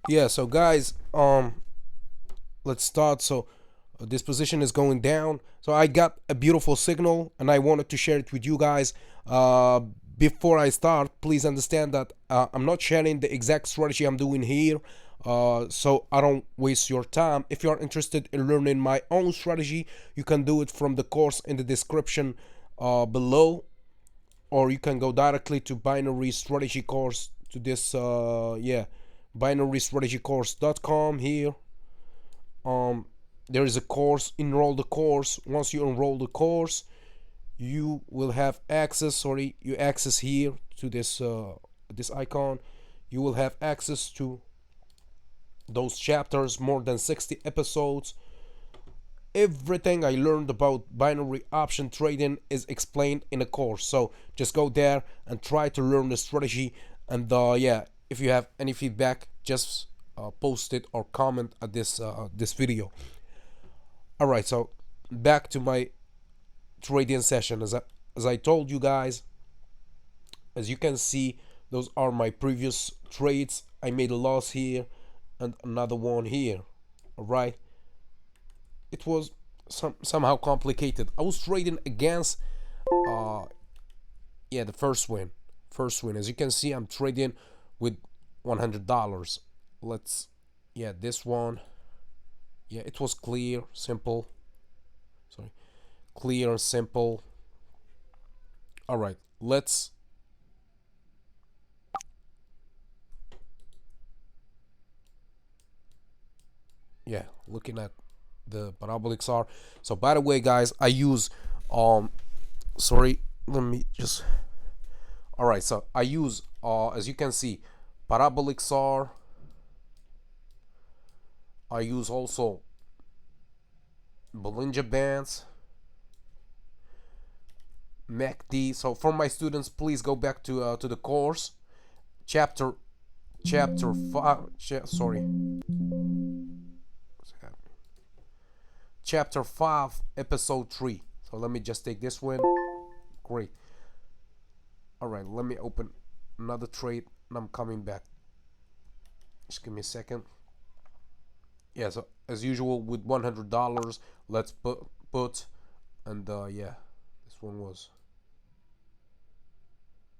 Yeah, so guys, let's start. So this position is going down. So I got a beautiful signal and I wanted to share it with you guys. Uh, Before I start, please understand that I'm not sharing the exact strategy I'm doing here. So I don't waste your time. If you're interested in learning my own strategy, you can do it from the course in the description below, or you can go directly to binary strategy course to this binarystrategycourse.com here. um there is a course. Enroll the course. Once you enroll the course, you will have access, sorry, you access here to this icon. You will have access to those chapters, more than 60 episodes. Everything I learned about binary option trading is explained in a course. So just go there and try to learn the strategy. And yeah, if you have any feedback, just post it or comment at this video. All right, so back to my trading session. As I told you guys, as you can see, those are my previous trades. I made a loss here and another one here. All right, it was somehow complicated. I was trading against uh yeah, the first win. As you can see, I'm trading with $100. Let's, yeah, this one. Yeah, it was clear, simple. Sorry, clear and simple. All right, let's, yeah, looking at the parabolics are. So by the way, guys, I use sorry, let me just, all right, so I use as you can see, parabolics are. I use also Bollinger Bands, MACD. So for my students, please go back to the course, chapter chapter five. Sorry, chapter 5, episode 3. So let me just take this one. Great. All right, let me open another trade and I'm coming back. Just give me a second. Yeah, so as usual with $100, let's put and yeah, this one was,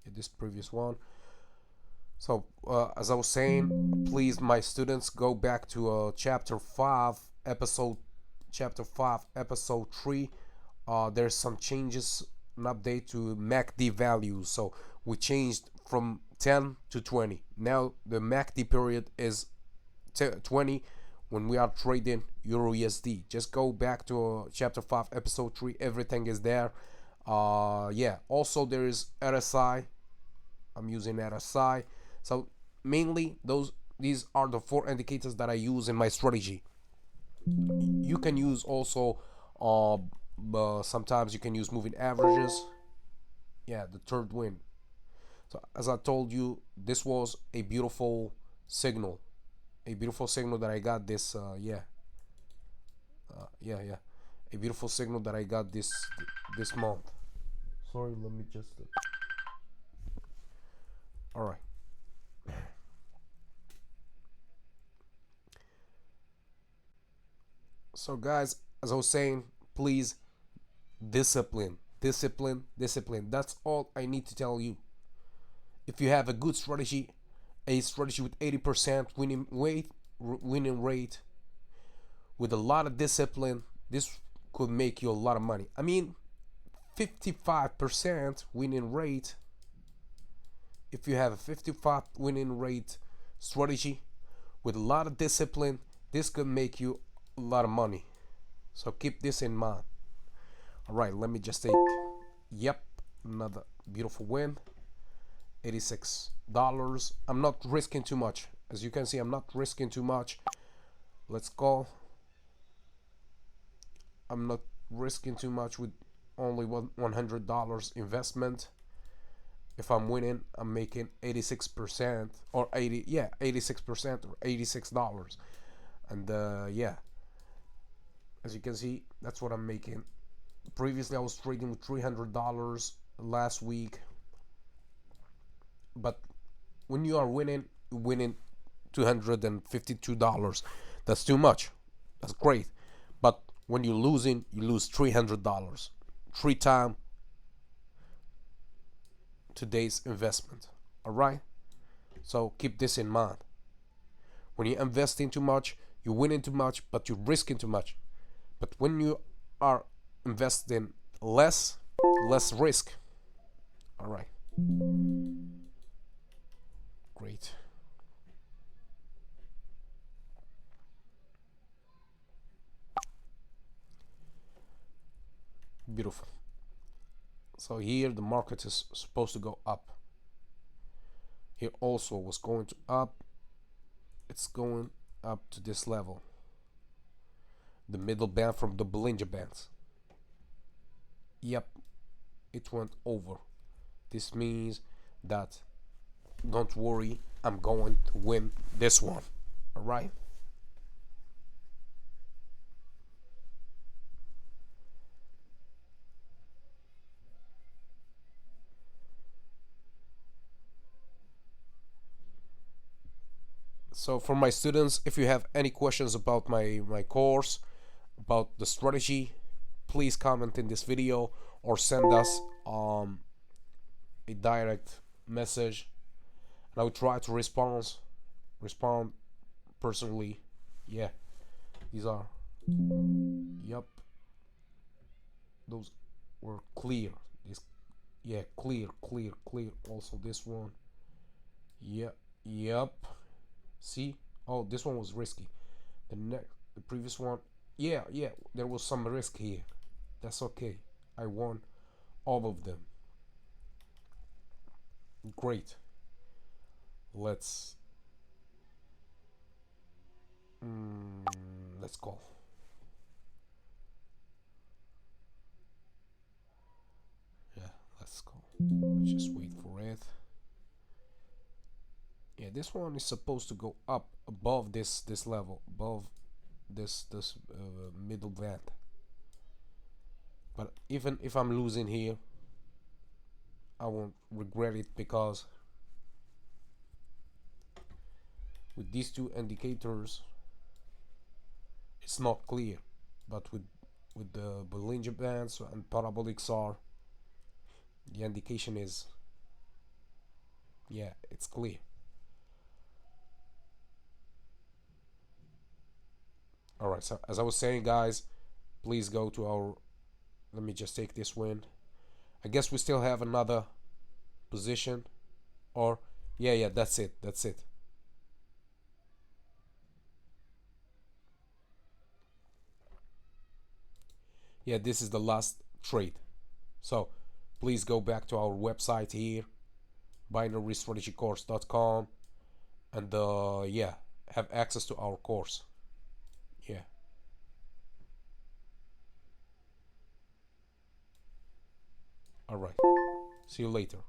yeah, this previous one. So as I was saying, please, my students, go back to chapter 5 episode 3. There's some changes, an update to MACD values. So we changed from 10 to 20. Now the MACD period is 20 when we are trading Euro USD. Just go back to chapter 5 episode 3. Everything is there. Yeah, also there is RSI. I'm using RSI. So mainly these are the 4 indicators that I use in my strategy. You can use also sometimes you can use moving averages. Yeah, the third win. So as I told you, this was a beautiful signal, that I got this. Yeah, a beautiful signal that I got this month. Sorry, let me just. All right. So guys, as I was saying, please, discipline, discipline, discipline. That's all I need to tell you. If you have a good strategy, a strategy with 80% winning rate, with a lot of discipline, this could make you a lot of money. I mean, 55% winning rate. If you have a 55 winning rate strategy with a lot of discipline, this could make you a lot of money. So keep this in mind. All right, let me just take, yep, another beautiful win. $86. I'm not risking too much. As you can see, I'm not risking too much. Let's go. I'm not risking too much with only $100 investment. If I'm winning, I'm making 86% or 80, yeah, 86% or $86. And yeah, as you can see, that's what I'm making. Previously, I was trading with $300 last week. But when you are winning $252. That's too much. That's great. But when you're losing, you lose $300. 3 times today's investment. Alright? So keep this in mind. When you're investing too much, you're winning too much, but you're risking too much. But when you are investing less risk. Alright. Great. Beautiful. So here the market is supposed to go up. Here also was going to up. It's going up to this level. The middle band from the Bollinger Bands. Yep, it went over. This means that, don't worry, I'm going to win this one. Alright? So for my students, if you have any questions about my course, about the strategy, please comment in this video or send us a direct message, and I will try to respond personally. Yeah, these are, yep, those were clear. This, yeah, clear. Also this one, yeah, yep. See, oh, this one was risky. The previous one, yeah, there was some risk here. That's okay. I won all of them. Great. Let's let's go. Yeah, let's go. Just wait for it. Yeah, this one is supposed to go up above this level, above this middle band. But even if I'm losing here, I won't regret it, because with these two indicators it's not clear, but with the Bollinger Bands and parabolic SAR, the indication is, yeah, it's clear. Alright, so as I was saying, guys, please go to our, let me just take this win. I guess we still have another position, or yeah, that's it. Yeah, this is the last trade. So please go back to our website here, binarystrategycourse.com, and yeah, have access to our course. Yeah. All right. See you later.